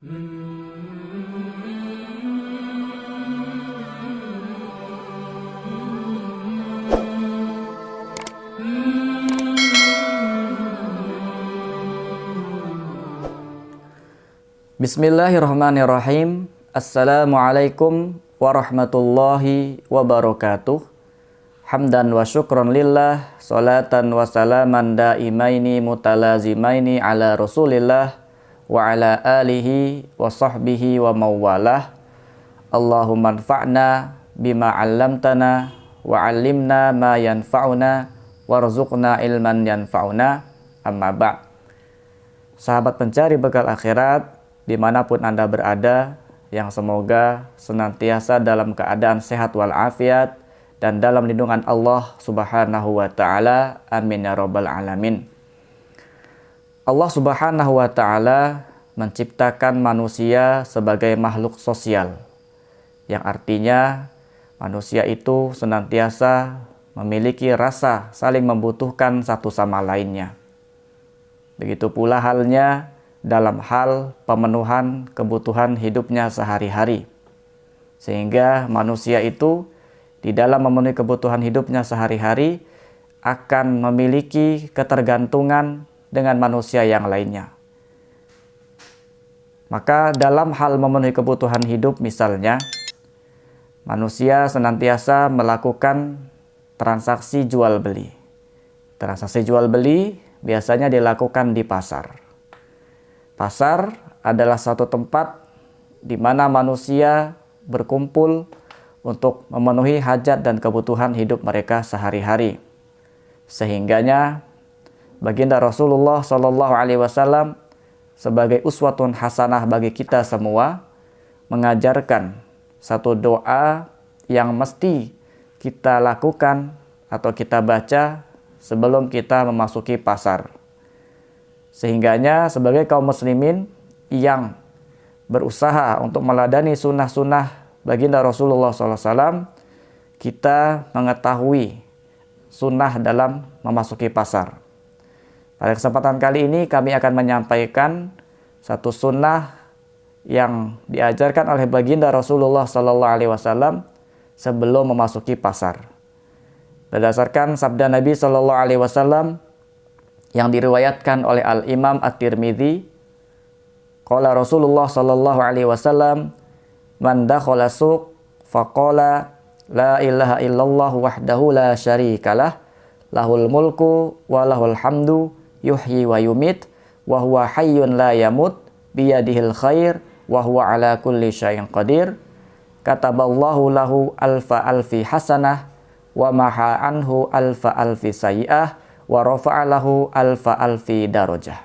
Bismillahirrahmanirrahim. Assalamualaikum warahmatullahi wabarakatuh. Hamdan wa syukran lillah, salatan wa salaman daimaini mutalazimaini ala rasulillah wa ala alihi wa sahbihi wa mawalah. Allahumma anfa'na bima 'allamtana wa 'allimna ma yanfa'una warzuqna ilman yanfa'una. Amma ba'd. Sahabat pencari bekal akhirat dimanapun Anda berada, yang semoga senantiasa dalam keadaan sehat walafiat dan dalam lindungan Allah Subhanahu wa ta'ala. Amin ya rabbal alamin. Allah Subhanahu wa ta'ala menciptakan manusia sebagai makhluk sosial, yang artinya manusia itu senantiasa memiliki rasa saling membutuhkan satu sama lainnya. Begitu pula halnya dalam hal pemenuhan kebutuhan hidupnya sehari-hari. Sehingga manusia itu di dalam memenuhi kebutuhan hidupnya sehari-hari akan memiliki ketergantungan dengan manusia yang lainnya. Maka dalam hal memenuhi kebutuhan hidup misalnya, manusia senantiasa melakukan transaksi jual beli. Transaksi jual beli biasanya dilakukan di pasar. Pasar adalah satu tempat di mana manusia berkumpul untuk memenuhi hajat dan kebutuhan hidup mereka sehari-hari. Sehingganya baginda Rasulullah SAW sebagai uswatun hasanah bagi kita semua mengajarkan satu doa yang mesti kita lakukan atau kita baca sebelum kita memasuki pasar. Sehingganya sebagai kaum muslimin yang berusaha untuk meladani sunnah-sunnah baginda Rasulullah SAW, kita mengetahui sunnah dalam memasuki pasar. Pada kesempatan kali ini kami akan menyampaikan satu sunnah yang diajarkan oleh baginda Rasulullah SAW sebelum memasuki pasar. Berdasarkan sabda Nabi SAW yang diriwayatkan oleh Al-Imam At-Tirmidzi, qala Rasulullah sallallahu alaihi wasallam, man dakhala suq faqala la ilaha illallah wahdahu la syarikalah lahul mulku wa lahul hamdu yuhyi wa yumit wa huwa hayyun la yamut biyadihil khair wa huwa ala kulli syai'in qadir kataballahu lahu alfa alfi hasanah wa maha anhu alfa alfi sayyi'ah wa rafa'alahu alfa alfi darajah.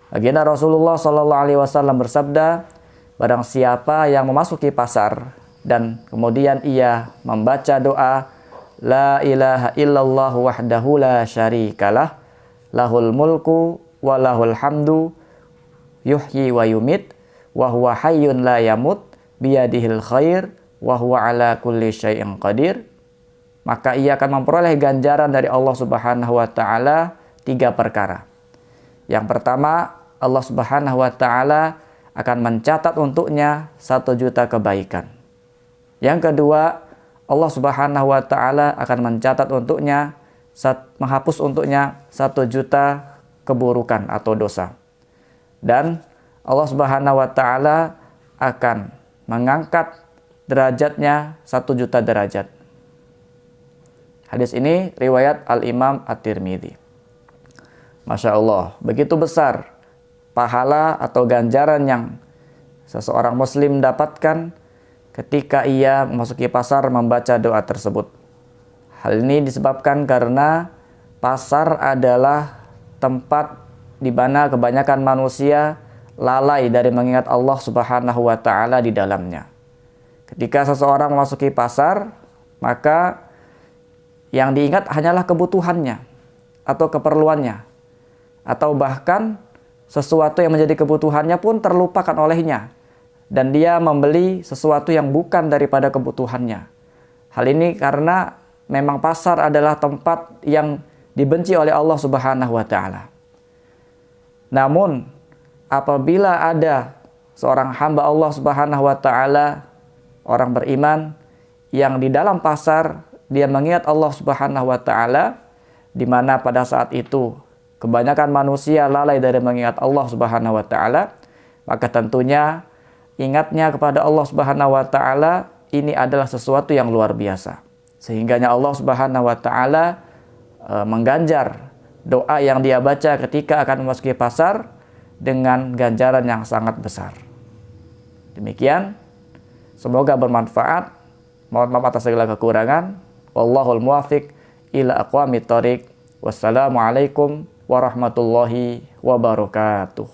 Baginda Rasulullah SAW bersabda, barang siapa yang memasuki pasar dan kemudian ia membaca doa la ilaha illallah wahdahu la syarikalah lahul mulku wa lahul hamdu yuhyi wa yumit wa huwa hayyun la yamut biyadihil khair wa huwa ala kulli syai'in qadir, maka ia akan memperoleh ganjaran dari Allah Subhanahu wa ta'ala 3 perkara. Yang pertama, Allah Subhanahu wa ta'ala akan mencatat untuknya 1 juta kebaikan. Yang kedua, Allah Subhanahu wa ta'ala akan mencatat untuknya, menghapus untuknya 1 juta keburukan atau dosa. Dan Allah Subhanahu wa ta'ala akan mengangkat derajatnya 1 juta derajat. Hadis ini riwayat Al-Imam At-Tirmidzi. Masya Allah, begitu besar pahala atau ganjaran yang seseorang muslim dapatkan ketika ia memasuki pasar membaca doa tersebut. Hal ini disebabkan karena pasar adalah tempat di mana kebanyakan manusia lalai dari mengingat Allah Subhanahu wa ta'ala di dalamnya. Ketika seseorang memasuki pasar, maka yang diingat hanyalah kebutuhannya atau keperluannya, atau bahkan sesuatu yang menjadi kebutuhannya pun terlupakan olehnya, dan dia membeli sesuatu yang bukan daripada kebutuhannya. Hal ini karena memang pasar adalah tempat yang dibenci oleh Allah Subhanahu wa ta'ala. Namun apabila ada seorang hamba Allah Subhanahu wa taala, orang beriman yang di dalam pasar dia mengingat Allah Subhanahu wa taala, di mana pada saat itu kebanyakan manusia lalai dari mengingat Allah Subhanahu wa taala, maka tentunya ingatnya kepada Allah Subhanahu wa taala ini adalah sesuatu yang luar biasa. Sehingganya Allah Subhanahu wa taala mengganjar doa yang dia baca ketika akan memasuki pasar dengan ganjaran yang sangat besar. Demikian, semoga bermanfaat. Mohon maaf atas segala kekurangan. Wallahul muwaffiq ila aqwamit thoriq. Wassalamualaikum warahmatullahi wabarakatuh.